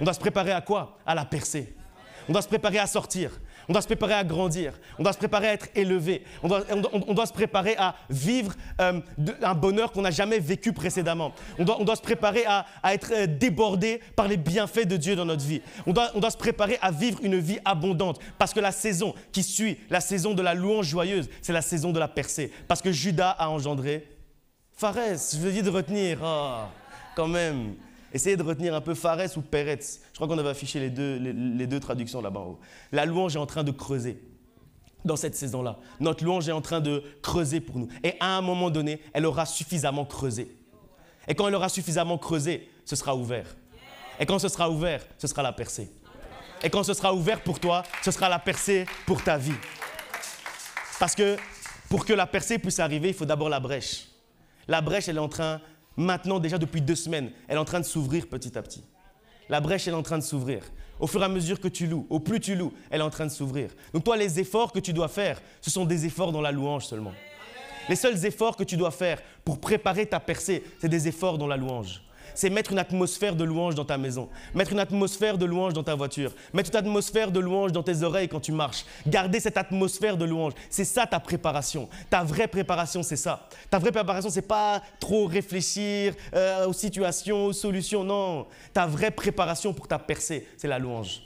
On doit se préparer à quoi? À la percée. On doit se préparer à sortir. On doit se préparer à grandir. On doit se préparer à être élevé. On doit se préparer à vivre un bonheur qu'on n'a jamais vécu précédemment. On doit se préparer à être débordé par les bienfaits de Dieu dans notre vie. On doit se préparer à vivre une vie abondante. Parce que la saison qui suit, la saison de la louange joyeuse, c'est la saison de la percée. Parce que Juda a engendré Pharez. Je veux dire de retenir. Oh, quand même. Essayez de retenir un peu Pharez ou Péretz. Je crois qu'on avait affiché les deux traductions là-bas en haut. La louange est en train de creuser dans cette saison-là. Notre louange est en train de creuser pour nous. Et à un moment donné, elle aura suffisamment creusé. Et quand elle aura suffisamment creusé, ce sera ouvert. Et quand ce sera ouvert, ce sera la percée. Et quand ce sera ouvert pour toi, ce sera la percée pour ta vie. Parce que pour que la percée puisse arriver, il faut d'abord la brèche. La brèche, elle est en train... Maintenant, déjà depuis 2 semaines, elle est en train de s'ouvrir petit à petit. La brèche, elle est en train de s'ouvrir. Au fur et à mesure que tu loues, au plus tu loues, elle est en train de s'ouvrir. Donc toi, les efforts que tu dois faire, ce sont des efforts dans la louange seulement. Les seuls efforts que tu dois faire pour préparer ta percée, c'est des efforts dans la louange. C'est mettre une atmosphère de louange dans ta maison, mettre une atmosphère de louange dans ta voiture, mettre une atmosphère de louange dans tes oreilles quand tu marches. Garder cette atmosphère de louange, c'est ça ta préparation. Ta vraie préparation, c'est ça. Ta vraie préparation, c'est pas trop réfléchir aux situations, aux solutions, non. Ta vraie préparation pour ta percée, c'est la louange.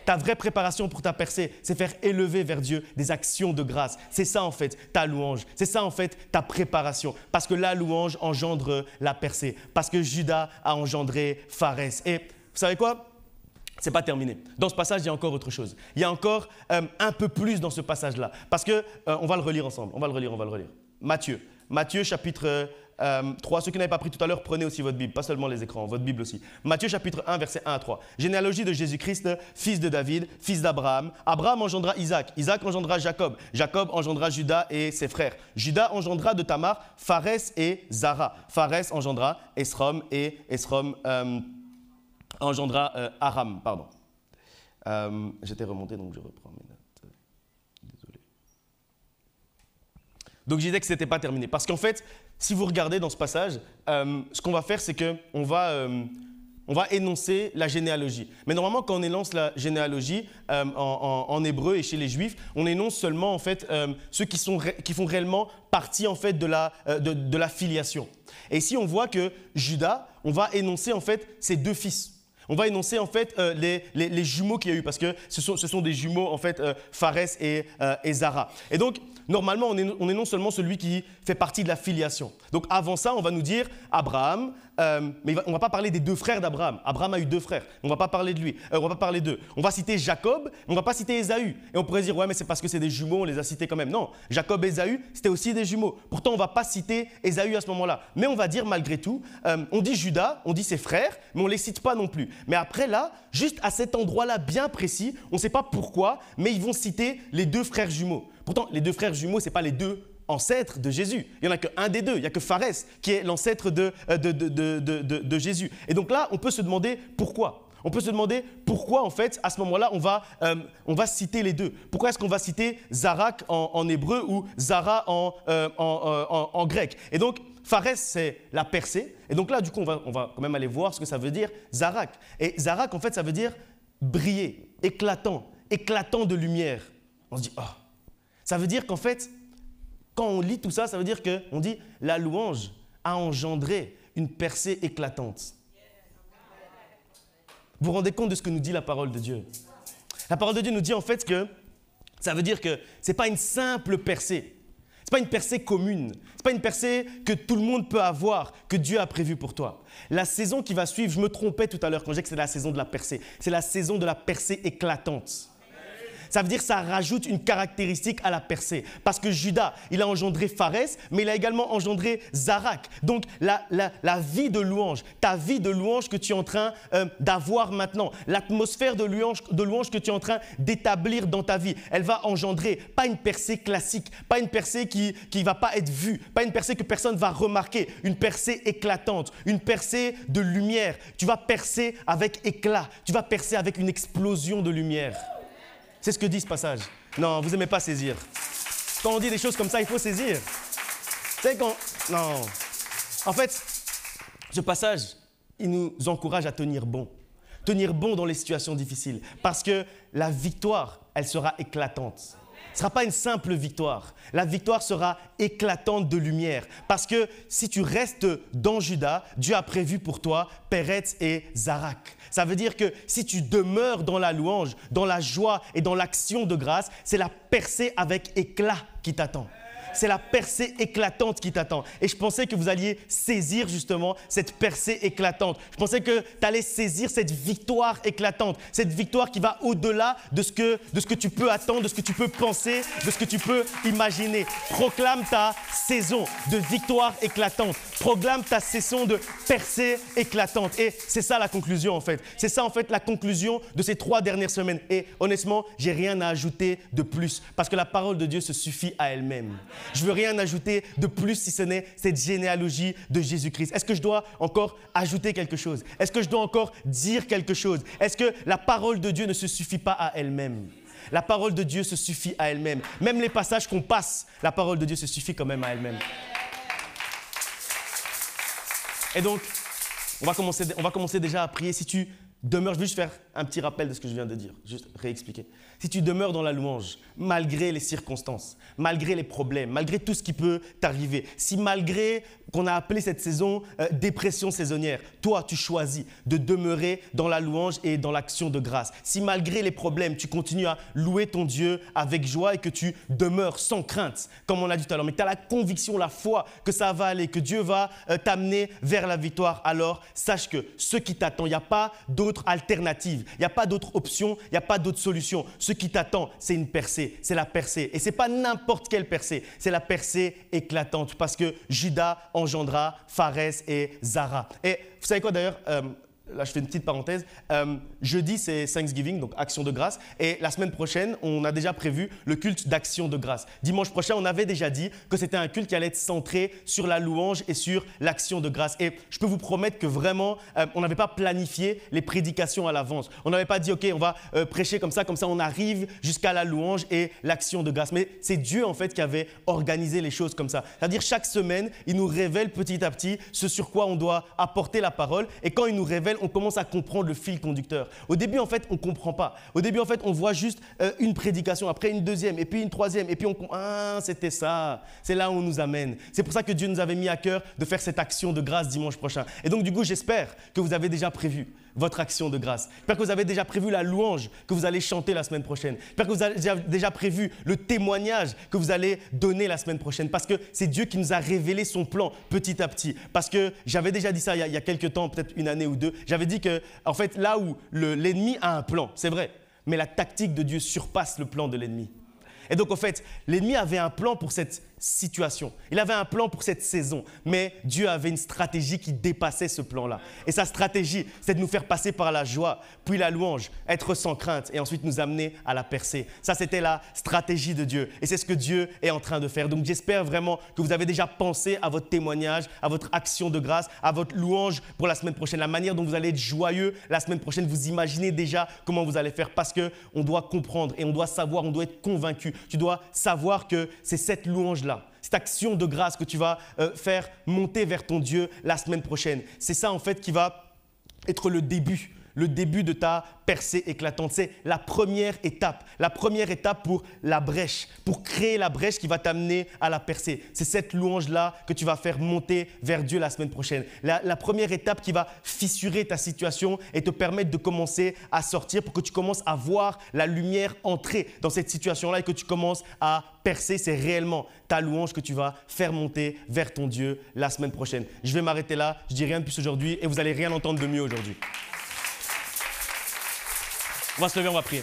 Ta vraie préparation pour ta percée, c'est faire élever vers Dieu des actions de grâce. C'est ça en fait ta louange. C'est ça en fait ta préparation. Parce que la louange engendre la percée. Parce que Juda a engendré Pharez. Et vous savez quoi? C'est pas terminé. Dans ce passage, il y a encore autre chose. Il y a encore un peu plus dans ce passage-là. Parce que, on va le relire ensemble. On va le relire. Matthieu chapitre 3. Ceux qui n'avaient pas pris tout à l'heure, prenez aussi votre Bible, pas seulement les écrans, votre Bible aussi. Matthieu chapitre 1, versets 1 à 3. Généalogie de Jésus-Christ, fils de David, fils d'Abraham. Abraham engendra Isaac. Isaac engendra Jacob. Jacob engendra Juda et ses frères. Juda engendra de Tamar Pharez et Zara. Pharez engendra Esrom et Esrom engendra Aram, pardon. J'étais remonté, donc je reprends mes notes. Désolé. Donc je disais que ce n'était pas terminé. Parce qu'en fait, si vous regardez dans ce passage, ce qu'on va faire, c'est qu'on va énoncer la généalogie. Mais normalement, quand on énonce la généalogie en hébreu et chez les Juifs, on énonce seulement en fait ceux qui font réellement partie en fait de la filiation. Et ici, on voit que Judas, on va énoncer en fait ses 2 fils. On va énoncer en fait les jumeaux qu'il y a eu parce que ce sont des jumeaux en fait Pharès et Zara. Et donc normalement on énonce seulement celui qui fait partie de la filiation. Donc avant ça on va nous dire Abraham, mais on ne va pas parler des 2 frères d'Abraham. Abraham a eu 2 frères. On ne va pas parler de lui. On va pas parler d'eux. On va citer Jacob, mais on ne va pas citer Ésaü. Et on pourrait dire ouais mais c'est parce que c'est des jumeaux, on les a cités quand même. Non, Jacob et Ésaü c'était aussi des jumeaux. Pourtant on ne va pas citer Ésaü à ce moment-là. Mais on va dire malgré tout, on dit Judas, on dit ses frères, mais on ne les cite pas non plus. Mais après là, juste à cet endroit-là bien précis, on ne sait pas pourquoi, mais ils vont citer les 2 frères jumeaux. Pourtant, les 2 frères jumeaux, ce n'est pas les 2 ancêtres de Jésus. Il n'y en a qu'un des 2, il n'y a que Pharès qui est l'ancêtre de Jésus. Et donc là, on peut se demander pourquoi. On peut se demander pourquoi, en fait, à ce moment-là, on va citer les 2. Pourquoi est-ce qu'on va citer Zarak en hébreu ou Zara en grec? Et donc, Pharès, c'est la percée. Et donc là, du coup, on va quand même aller voir ce que ça veut dire, Zarak. Et Zarak, en fait, ça veut dire briller, éclatant de lumière. On se dit, oh. Ça veut dire qu'en fait, quand on lit tout ça, ça veut dire qu'on dit la louange a engendré une percée éclatante. Vous vous rendez compte de ce que nous dit la parole de Dieu? La parole de Dieu nous dit en fait que ça veut dire que ce n'est pas une simple percée. Ce n'est pas une percée commune. Ce n'est pas une percée que tout le monde peut avoir, que Dieu a prévue pour toi. La saison qui va suivre, je me trompais tout à l'heure quand je disais que c'est la saison de la percée. C'est la saison de la percée éclatante. Ça veut dire que ça rajoute une caractéristique à la percée. Parce que Judas, il a engendré Pharès, mais il a également engendré Zarak. Donc la vie de louange, ta vie de louange que tu es en train d'avoir maintenant, l'atmosphère de louange que tu es en train d'établir dans ta vie, elle va engendrer pas une percée classique, pas une percée qui ne va pas être vue, pas une percée que personne ne va remarquer, une percée éclatante, une percée de lumière. Tu vas percer avec éclat, tu vas percer avec une explosion de lumière. C'est ce que dit ce passage. Non, vous n'aimez pas saisir. Quand on dit des choses comme ça, il faut saisir. C'est quand... Non. En fait, ce passage, il nous encourage à tenir bon. Tenir bon dans les situations difficiles. Parce que la victoire, elle sera éclatante. Ce ne sera pas une simple victoire. La victoire sera éclatante de lumière. Parce que si tu restes dans Judas, Dieu a prévu pour toi Péretz et Zarak. Ça veut dire que si tu demeures dans la louange, dans la joie et dans l'action de grâce, c'est la percée avec éclat qui t'attend. C'est la percée éclatante qui t'attend. Et je pensais que vous alliez saisir justement cette percée éclatante. Je pensais que tu allais saisir cette victoire éclatante. Cette victoire qui va au-delà de ce que tu peux attendre, de ce que tu peux penser, de ce que tu peux imaginer. Proclame ta saison de victoire éclatante. Proclame ta saison de percée éclatante. Et c'est ça la conclusion en fait. C'est ça en fait la conclusion de ces 3 dernières semaines. Et honnêtement, j'ai rien à ajouter de plus. Parce que la parole de Dieu se suffit à elle-même. Je ne veux rien ajouter de plus si ce n'est cette généalogie de Jésus-Christ. Est-ce que je dois encore ajouter quelque chose? Est-ce que je dois encore dire quelque chose? Est-ce que la parole de Dieu ne se suffit pas à elle-même? La parole de Dieu se suffit à elle-même. Même les passages qu'on passe, la parole de Dieu se suffit quand même à elle-même. Et donc, on va commencer déjà à prier. Si tu demeures, je vais juste faire un petit rappel de ce que je viens de dire, juste réexpliquer. Si tu demeures dans la louange, malgré les circonstances, malgré les problèmes, malgré tout ce qui peut t'arriver, si malgré qu'on a appelé cette saison dépression saisonnière, toi tu choisis de demeurer dans la louange et dans l'action de grâce, si malgré les problèmes tu continues à louer ton Dieu avec joie et que tu demeures sans crainte, comme on l'a dit tout à l'heure, mais que tu as la conviction, la foi que ça va aller, que Dieu va t'amener vers la victoire, alors sache que ce qui t'attend, il n'y a pas d'autre alternative, il n'y a pas d'autre option, il n'y a pas d'autre solution. Ce qui t'attend, c'est une percée, c'est la percée. Et ce n'est pas n'importe quelle percée, c'est la percée éclatante parce que Judas engendra Pharès et Zara. Et vous savez quoi d'ailleurs, là je fais une petite parenthèse, jeudi c'est Thanksgiving, donc Action de grâce, et la semaine prochaine, on a déjà prévu le culte d'Action de grâce. Dimanche prochain, on avait déjà dit que c'était un culte qui allait être centré sur la louange et sur l'Action de grâce. Et je peux vous promettre que vraiment, on n'avait pas planifié les prédications à l'avance. On n'avait pas dit, ok, on va prêcher comme ça on arrive jusqu'à la louange et l'Action de grâce. Mais c'est Dieu en fait qui avait organisé les choses comme ça. C'est-à-dire chaque semaine, il nous révèle petit à petit ce sur quoi on doit apporter la parole. Et quand il nous révèle, on commence à comprendre le fil conducteur. Au début, en fait, on ne comprend pas. Au début, en fait, on voit juste une prédication, après une deuxième, et puis une troisième, et puis c'était ça. C'est là où on nous amène. C'est pour ça que Dieu nous avait mis à cœur de faire cette action de grâce dimanche prochain. Et donc, du coup, j'espère que vous avez déjà prévu votre action de grâce. J'espère que vous avez déjà prévu la louange que vous allez chanter la semaine prochaine. J'espère que vous avez déjà prévu le témoignage que vous allez donner la semaine prochaine. Parce que c'est Dieu qui nous a révélé son plan petit à petit. Parce que j'avais déjà dit ça il y a quelques temps, peut-être une année ou deux. J'avais dit que, en fait, là où l'ennemi a un plan, c'est vrai, mais la tactique de Dieu surpasse le plan de l'ennemi. Et donc, en fait, l'ennemi avait un plan pour cette situation. Il avait un plan pour cette saison. Mais Dieu avait une stratégie qui dépassait ce plan-là. Et sa stratégie, c'est de nous faire passer par la joie, puis la louange, être sans crainte et ensuite nous amener à la percée. Ça, c'était la stratégie de Dieu. Et c'est ce que Dieu est en train de faire. Donc, j'espère vraiment que vous avez déjà pensé à votre témoignage, à votre action de grâce, à votre louange pour la semaine prochaine. La manière dont vous allez être joyeux la semaine prochaine. Vous imaginez déjà comment vous allez faire parce qu'on doit comprendre et on doit savoir, on doit être convaincu. Tu dois savoir que c'est cette louange-là, cette action de grâce que tu vas faire monter vers ton Dieu la semaine prochaine. C'est ça en fait qui va être le début de ta percée éclatante. C'est la première étape pour la brèche, pour créer la brèche qui va t'amener à la percée. C'est cette louange-là que tu vas faire monter vers Dieu la semaine prochaine. La première étape qui va fissurer ta situation et te permettre de commencer à sortir pour que tu commences à voir la lumière entrer dans cette situation-là et que tu commences à percer. C'est réellement ta louange que tu vas faire monter vers ton Dieu la semaine prochaine. Je vais m'arrêter là. Je dis rien de plus aujourd'hui et vous n'allez rien entendre de mieux aujourd'hui. On va se lever, on va prier.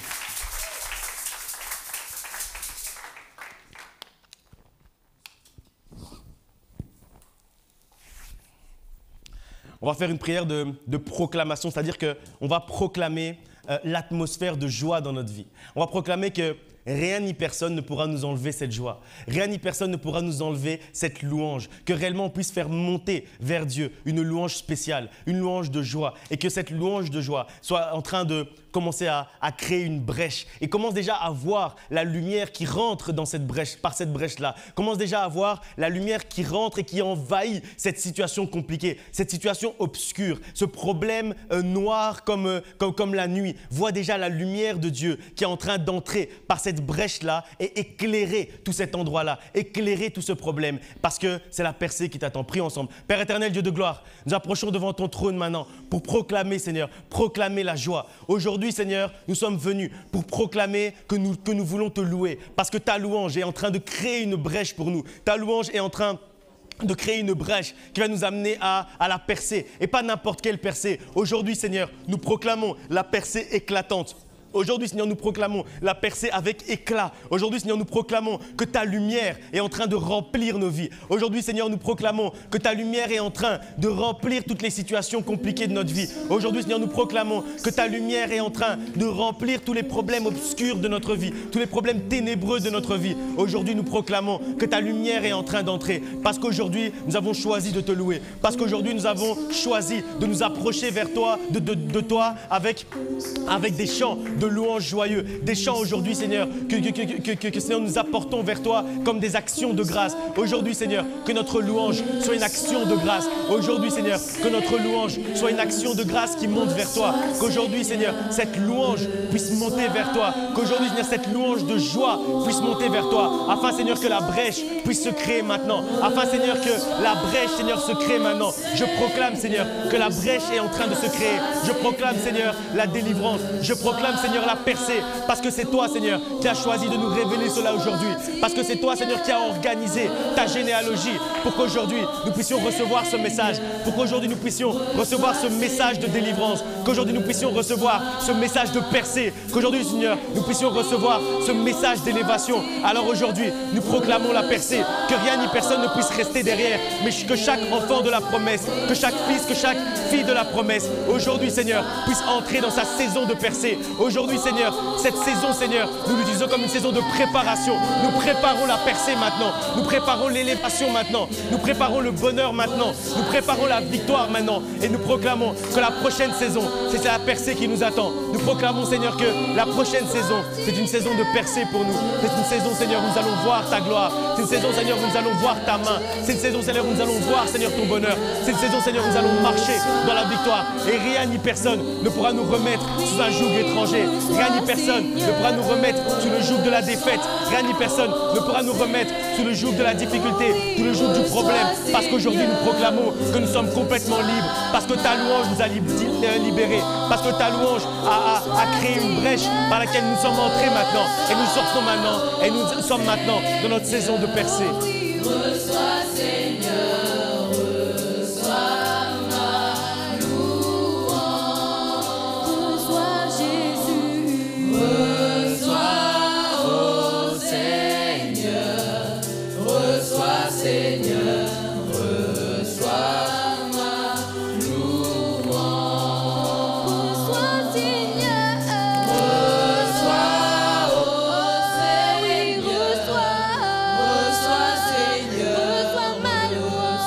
On va faire une prière de proclamation, c'est-à-dire qu'on va proclamer l'atmosphère de joie dans notre vie. On va proclamer que rien ni personne ne pourra nous enlever cette joie. Rien ni personne ne pourra nous enlever cette louange. Que réellement on puisse faire monter vers Dieu une louange spéciale, une louange de joie. Et que cette louange de joie soit en train de commencer à créer une brèche. Et commence déjà à voir la lumière qui rentre dans cette brèche, par cette brèche-là. Commence déjà à voir la lumière qui rentre et qui envahit cette situation compliquée, cette situation obscure, ce problème noir comme la nuit. Vois déjà la lumière de Dieu qui est en train d'entrer par cette brèche-là et éclairer tout cet endroit-là, éclairer tout ce problème, parce que c'est la percée qui t'attend. Prions ensemble. Père éternel, Dieu de gloire, nous approchons devant ton trône maintenant pour proclamer, Seigneur, proclamer la joie. Aujourd'hui, Seigneur, nous sommes venus pour proclamer que nous voulons te louer, parce que ta louange est en train de créer une brèche pour nous. Ta louange est en train de créer une brèche qui va nous amener à la percée, et pas n'importe quelle percée. Aujourd'hui, Seigneur, nous proclamons la percée éclatante. Aujourd'hui, Seigneur, nous proclamons la percée avec éclat. Aujourd'hui, Seigneur, nous proclamons que ta lumière est en train de remplir nos vies. Aujourd'hui, Seigneur, nous proclamons que ta lumière est en train de remplir toutes les situations compliquées de notre vie. Aujourd'hui, Seigneur, nous proclamons que ta lumière est en train de remplir tous les problèmes obscurs de notre vie, tous les problèmes ténébreux de notre vie. Aujourd'hui, nous proclamons que ta lumière est en train d'entrer parce qu'aujourd'hui, nous avons choisi de te louer. Parce qu'aujourd'hui, nous avons choisi de nous approcher vers toi, de toi avec des chants de louanges joyeux, des chants aujourd'hui, Seigneur, que Seigneur, nous apportons vers toi comme des actions de grâce. Aujourd'hui, Seigneur, que notre louange soit une action de grâce. Aujourd'hui, Seigneur, que notre louange soit une action de grâce qui monte vers toi. Qu'aujourd'hui, Seigneur, cette louange puisse monter vers toi. Qu'aujourd'hui, Seigneur, cette louange de joie puisse monter vers toi. Afin, Seigneur, que la brèche puisse se créer maintenant. Afin, Seigneur, que la brèche, Seigneur, se crée maintenant. Je proclame, Seigneur, que la brèche est en train de se créer. Je proclame, Seigneur, la délivrance. Je proclame, Seigneur, Seigneur, la percée. Parce que c'est toi, Seigneur, qui as choisi de nous révéler cela aujourd'hui. Parce que c'est toi, Seigneur, qui as organisé ta généalogie pour qu'aujourd'hui, nous puissions recevoir ce message. Pour qu'aujourd'hui, nous puissions recevoir ce message de délivrance. Qu'aujourd'hui, nous puissions recevoir ce message de percée. Qu'aujourd'hui, Seigneur, nous puissions recevoir ce message d'élévation. Alors aujourd'hui, nous proclamons la percée. Que rien ni personne ne puisse rester derrière. Mais que chaque enfant de la promesse, que chaque fils, que chaque fille de la promesse, aujourd'hui, Seigneur, puisse entrer dans sa saison de percée. Aujourd'hui, Seigneur, cette saison, Seigneur, nous l'utilisons comme une saison de préparation. Nous préparons la percée maintenant. Nous préparons l'élévation maintenant. Nous préparons le bonheur maintenant. Nous préparons la victoire maintenant. Et nous proclamons que la prochaine saison, c'est la percée qui nous attend. Nous proclamons, Seigneur, que la prochaine saison, c'est une saison de percée pour nous. C'est une saison, Seigneur, où nous allons voir ta gloire. C'est une saison, Seigneur, où nous allons voir ta main. C'est une saison, Seigneur, où nous allons voir, Seigneur, ton bonheur. C'est une saison, Seigneur, où nous allons marcher dans la victoire. Et rien ni personne ne pourra nous remettre sous un joug étranger. Rien ni personne ne pourra nous remettre sous le joug de la défaite. Rien ni personne ne pourra nous remettre sous le joug de la difficulté, sous le joug du problème. Parce qu'aujourd'hui, nous proclamons que nous sommes complètement libres. Parce que ta louange nous a libérés. Parce que ta louange a créé une brèche par laquelle nous sommes entrés maintenant. Et nous sortons maintenant. Et nous sommes maintenant dans notre saison de percée. Reçois, Seigneur, reçois ma louange. Reçois, Jésus. Reçois, ô Seigneur. Reçois, Seigneur. Reçois ma louange. Reçois, Seigneur. Reçois, ô Seigneur. Reçois, Seigneur. Reçois ma louange.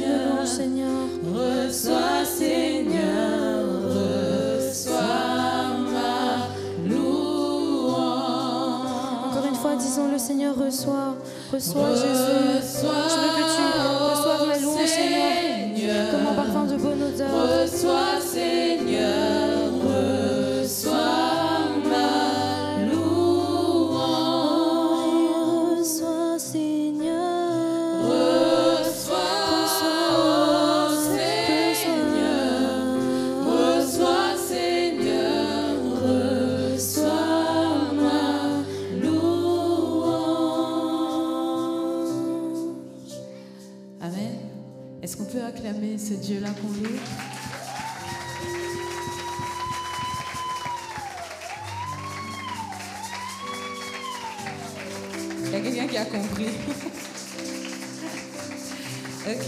louange, Seigneur. Reçois, Seigneur, reçois ma louange. Encore une fois, disons-le, Seigneur, reçois Jésus. Je veux que tu reçoives ma louange, Seigneur, comme un parfum de bonne odeur. Reçois, Seigneur, reçois ma louange. Reçois, Seigneur. Reçois, Seigneur, reçois, Seigneur, reçois ma louange. Amen. Est-ce qu'on peut acclamer ce Dieu-là qu'on loue? Il y a quelqu'un qui a compris. Ok.